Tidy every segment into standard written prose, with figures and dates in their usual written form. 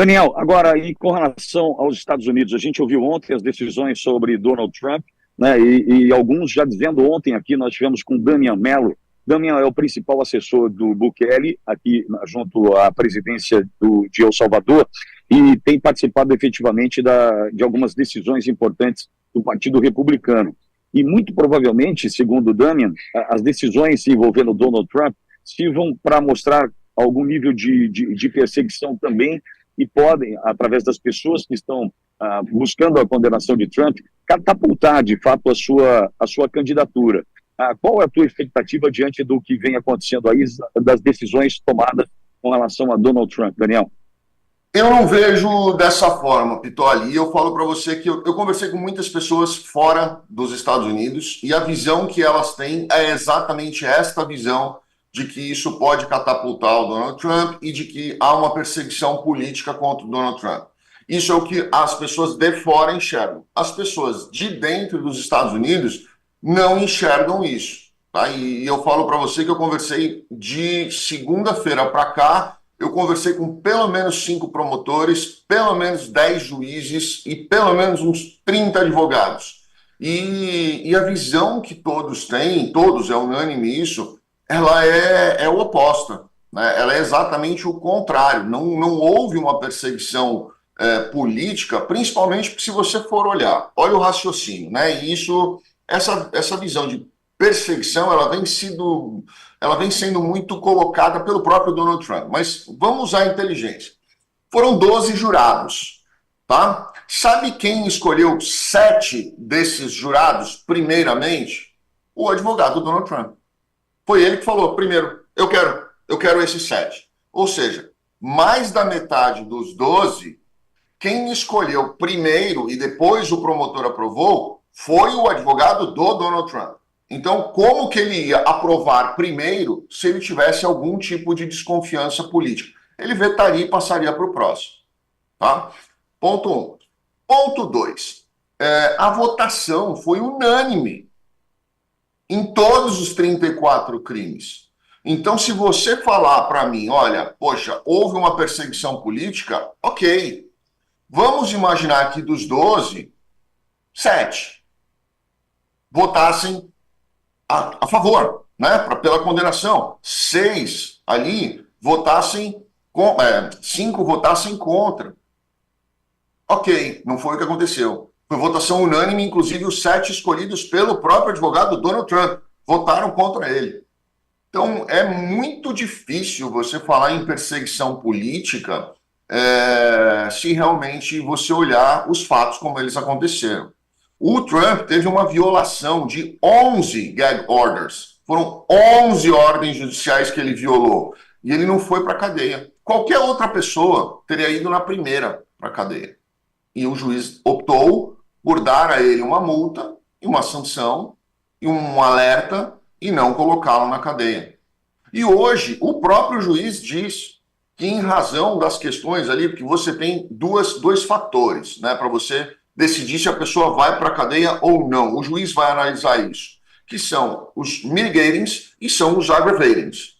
Daniel, agora, e com relação aos Estados Unidos, a gente ouviu ontem as decisões sobre Donald Trump, né, e alguns já dizendo ontem aqui, nós tivemos com Damian Mello. Damian é o principal assessor do Bukele, aqui junto à presidência de El Salvador, e tem participado efetivamente de algumas decisões importantes do Partido Republicano. E muito provavelmente, segundo o Damian, as decisões envolvendo Donald Trump sirvam para mostrar algum nível de perseguição também, e podem, através das pessoas que estão buscando a condenação de Trump, catapultar, de fato, a sua candidatura. Qual é a tua expectativa diante do que vem acontecendo aí, das decisões tomadas com relação a Donald Trump, Daniel? Eu não vejo dessa forma, Pitoli, e eu falo para você que eu conversei com muitas pessoas fora dos Estados Unidos e a visão que elas têm é exatamente esta visão de que isso pode catapultar o Donald Trump e de que há uma perseguição política contra o Donald Trump. Isso é o que as pessoas de fora enxergam. As pessoas de dentro dos Estados Unidos não enxergam isso. Tá? E eu falo para você que eu conversei de segunda-feira para cá, eu conversei com pelo menos 5 promotores, pelo menos 10 juízes e pelo menos uns 30 advogados. E a visão que todos têm, todos, é unânime isso, ela é oposta, né? Ela é exatamente o contrário. Não houve uma perseguição política, principalmente porque se você for olhar, olha o raciocínio, né? E essa visão de perseguição, ela vem sendo muito colocada pelo próprio Donald Trump. Mas vamos usar a inteligência. Foram 12 jurados, tá? Sabe quem escolheu 7 desses jurados, primeiramente? O advogado do Donald Trump. Foi ele que falou, primeiro, eu quero esses 7. Ou seja, mais da metade dos 12, quem escolheu primeiro e depois o promotor aprovou, foi o advogado do Donald Trump. Então, como que ele ia aprovar primeiro se ele tivesse algum tipo de desconfiança política? Ele vetaria e passaria para o próximo. Tá? Ponto 1. Ponto 2. A votação foi unânime em todos os 34 crimes. Então, se você falar para mim, olha, poxa, houve uma perseguição política, ok. Vamos imaginar que dos 12, 7 votassem a favor, né, pela condenação. 6 ali votassem, 5 votassem contra. Ok, não foi o que aconteceu. Foi votação unânime, inclusive os 7 escolhidos pelo próprio advogado Donald Trump votaram contra ele. Então, é muito difícil você falar em perseguição política se realmente você olhar os fatos como eles aconteceram. O Trump teve uma violação de 11 gag orders. Foram 11 ordens judiciais que ele violou. E ele não foi para a cadeia. Qualquer outra pessoa teria ido na primeira para a cadeia. E o juiz optou por dar a ele uma multa e uma sanção e um alerta e não colocá-lo na cadeia. E hoje o próprio juiz diz que, em razão das questões ali, porque você tem dois fatores, né, para você decidir se a pessoa vai para a cadeia ou não. O juiz vai analisar isso, que são os mitigatings e são os aggravatings.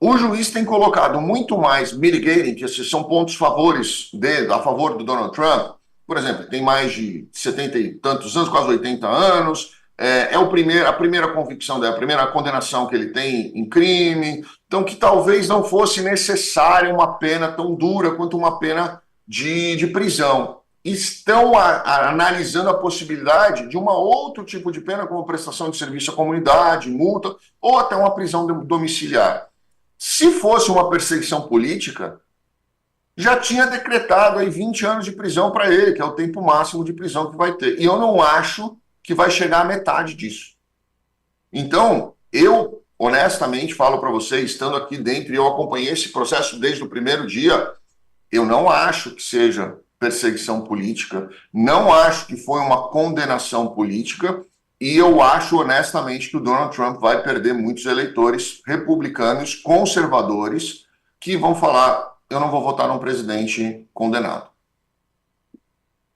O juiz tem colocado muito mais mitigating, que esses são pontos a favor do Donald Trump. Por exemplo, tem mais de 70 e tantos anos, quase 80 anos, a primeira convicção dele, a primeira condenação que ele tem em crime, então que talvez não fosse necessária uma pena tão dura quanto uma pena de prisão. Estão analisando a possibilidade de um outro tipo de pena, como prestação de serviço à comunidade, multa, ou até uma prisão domiciliar. Se fosse uma perseguição política, já tinha decretado aí 20 anos de prisão para ele, que é o tempo máximo de prisão que vai ter. E eu não acho que vai chegar à metade disso. Então, eu honestamente falo para você, estando aqui dentro, e eu acompanhei esse processo desde o primeiro dia, eu não acho que seja perseguição política, não acho que foi uma condenação política, e eu acho honestamente que o Donald Trump vai perder muitos eleitores republicanos, conservadores, que vão falar, eu não vou votar num presidente condenado.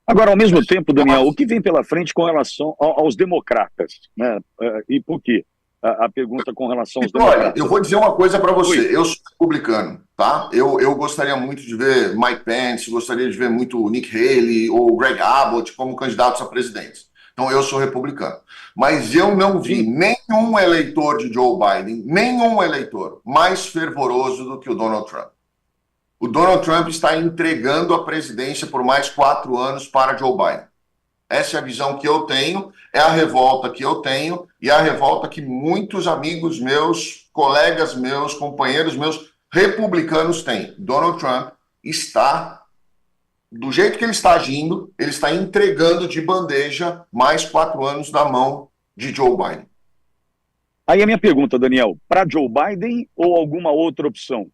Agora, ao mesmo tempo, Daniel, o que vem pela frente com relação aos democratas, né? E por quê? a pergunta com relação aos Olha, democratas. eu vou dizer uma coisa para você. Oi. Eu sou republicano, tá? Eu gostaria muito de ver Mike Pence, gostaria de ver muito Nick Haley ou Greg Abbott como candidatos a presidente. Então, eu sou republicano. Mas eu não vi nenhum eleitor de Joe Biden, nenhum eleitor mais fervoroso do que o Donald Trump. O Donald Trump está entregando a presidência por mais 4 anos para Joe Biden. Essa é a visão que eu tenho, é a revolta que eu tenho e é a revolta que muitos amigos meus, colegas meus, companheiros meus, republicanos têm. Donald Trump está, do jeito que ele está agindo, ele está entregando de bandeja mais 4 anos na mão de Joe Biden. Aí a minha pergunta, Daniel, para Joe Biden ou alguma outra opção?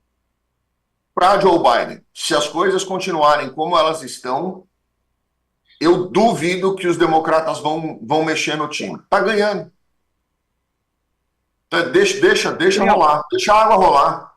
Para Joe Biden, se as coisas continuarem como elas estão, eu duvido que os democratas vão mexer no time. Tá ganhando. Deixa rolar. Deixa a água rolar.